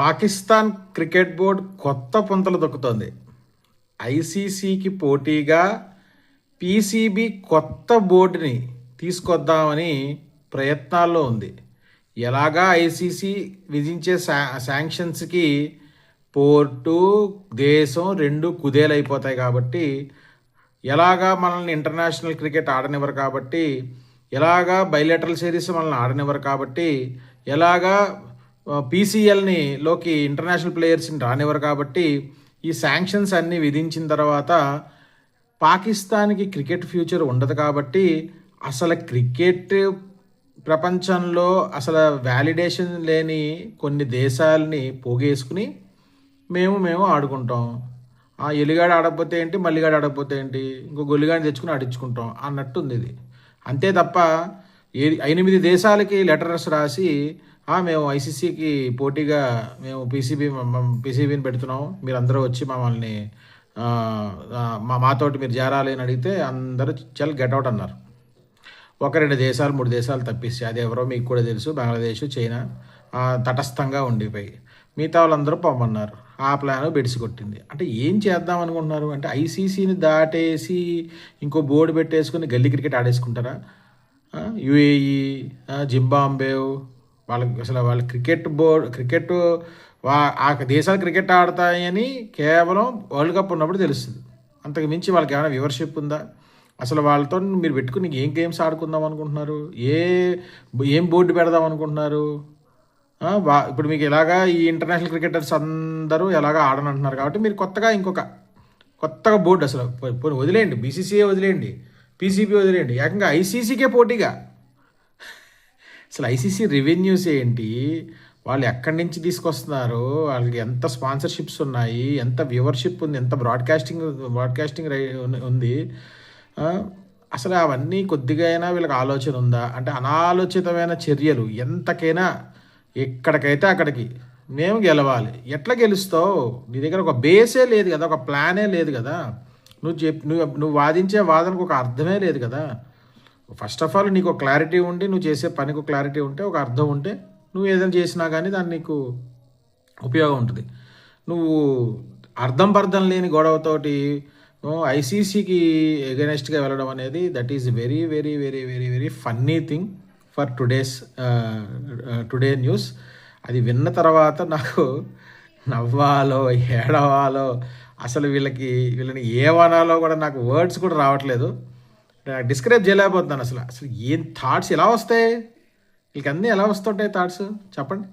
Pakistan cricket board కొత్త పుంతలు దొక్కుతోంది. ఐసీసీకి పోటీగా పీసీబీ కొత్త బోర్డుని తీసుకొద్దామని ప్రయత్నాల్లో ఉంది. ఎలాగా ఐసీసీ విధించే శాంక్షన్స్కి పోర్టు దేశం రెండు కుదేలైపోతాయి కాబట్టి, ఎలాగా మనల్ని ఇంటర్నేషనల్ క్రికెట్ ఆడనివ్వరు కాబట్టి, ఎలాగా బైలేటరల్ సిరీస్ మనల్ని ఆడనివ్వరు కాబట్టి, ఎలాగా లోకి ఇంటర్నేషనల్ ప్లేయర్స్ని రానివ్వరు కాబట్టి, ఈ శాంక్షన్స్ అన్నీ విధించిన తర్వాత పాకిస్తాన్కి క్రికెట్ ఫ్యూచర్ ఉండదు కాబట్టి, అసలు క్రికెట్ ప్రపంచంలో అసలు వ్యాలిడేషన్ లేని కొన్ని దేశాలని పోగేసుకుని మేము ఆడుకుంటాం. ఎలిగాడు ఆడకపోతే ఏంటి, మల్లిగాడు ఆడకపోతే ఏంటి, ఇంకో గొల్లిగాడిని తెచ్చుకుని ఆడించుకుంటాం అన్నట్టుంది ఇది. అంతే తప్ప 8 దేశాలకి లెటర్స్ రాసి మేము ఐసీసీకి పోటీగా మేము పీసీబీని పెడుతున్నాం, మీరు అందరూ వచ్చి మమ్మల్ని మాతోటి మీరు చేరాలి అని అడిగితే అందరూ చాలా గెట్అవుట్ అన్నారు. 1-2 దేశాలు 3 దేశాలు తప్పిస్తే, అది ఎవరో మీకు కూడా తెలుసు, బంగ్లాదేశ్, చైనా తటస్థంగా ఉండిపోయి మిగతా వాళ్ళందరూ పొమ్మన్నారు. ఆ ప్లాన్ బెడిసి కొట్టింది. అంటే ఏం చేద్దాం అనుకుంటున్నారు అంటే, ఐసీసీని దాటేసి ఇంకో బోర్డు పెట్టేసుకుని గల్లీ క్రికెట్ ఆడేసుకుంటారా? యుఏఈ, జింబాబ్వే వాళ్ళ క్రికెట్ ఆ దేశాలు క్రికెట్ ఆడతాయని కేవలం వరల్డ్ కప్ ఉన్నప్పుడు తెలుస్తుంది. అంతకు మించి వాళ్ళకి ఏమైనా వ్యూవర్షిప్ ఉందా? అసలు వాళ్ళతో మీరు పెట్టుకుని ఏం గేమ్స్ ఆడుకుందాం అనుకుంటున్నారు? ఏం బోర్డు పెడదాం అనుకుంటున్నారు? ఇప్పుడు మీకు ఎలాగా ఈ ఇంటర్నేషనల్ క్రికెటర్స్ అందరూ ఎలాగా ఆడనంటున్నారు కాబట్టి, మీరు కొత్తగా బోర్డు అసలు వదిలేయండి, బీసీసీఏ వదిలేయండి, పీసీబీ వదిలేయండి, ఏకంగా ఐసీసీకే పోటీగా. అసలు ఐసీసీ రెవెన్యూస్ ఏంటి, వాళ్ళు ఎక్కడి నుంచి తీసుకొస్తున్నారు, వాళ్ళకి ఎంత స్పాన్సర్షిప్స్ ఉన్నాయి, ఎంత వ్యూవర్షిప్ ఉంది, ఎంత బ్రాడ్కాస్టింగ్ ఉంది, అసలు అవన్నీ కొద్దిగా అయినా వీళ్ళకి ఆలోచన ఉందా? అంటే అనాలోచితమైన చర్యలు ఎంతకైనా ఎక్కడికైతే అక్కడికి మేము గెలవాలి. ఎట్లా గెలుస్తావు? నీ దగ్గర ఒక బేసే లేదు కదా, ఒక ప్లానే లేదు కదా, నువ్వు వాదించే వాదనకు ఒక అర్థమే లేదు కదా. ఫస్ట్ ఆఫ్ ఆల్ నీకు ఒక క్లారిటీ ఉండి, నువ్వు చేసే పనికి ఒక క్లారిటీ ఉంటే, ఒక అర్థం ఉంటే, నువ్వు ఏదైనా చేసినా కానీ దాన్ని నీకు ఉపయోగం ఉంటుంది. నువ్వు అర్థం లేని గొడవతోటి ఐసీసీకి ఎగనెస్ట్గా వెళ్ళడం అనేది that is very very very very very funny thing for today news. అది విన్న తర్వాత నాకు నవ్వాలో ఏడవాలో, అసలు వీళ్ళని ఏమనాలో కూడా నాకు వర్డ్స్ కూడా రావట్లేదు. నాకు డిస్క్రైబ్ చేయలేకపోతున్నాను. అసలు ఏం థాట్స్ ఎలా వస్తాయి వీళ్ళకి, అన్నీ ఎలా వస్తుంటాయి థాట్స్ చెప్పండి.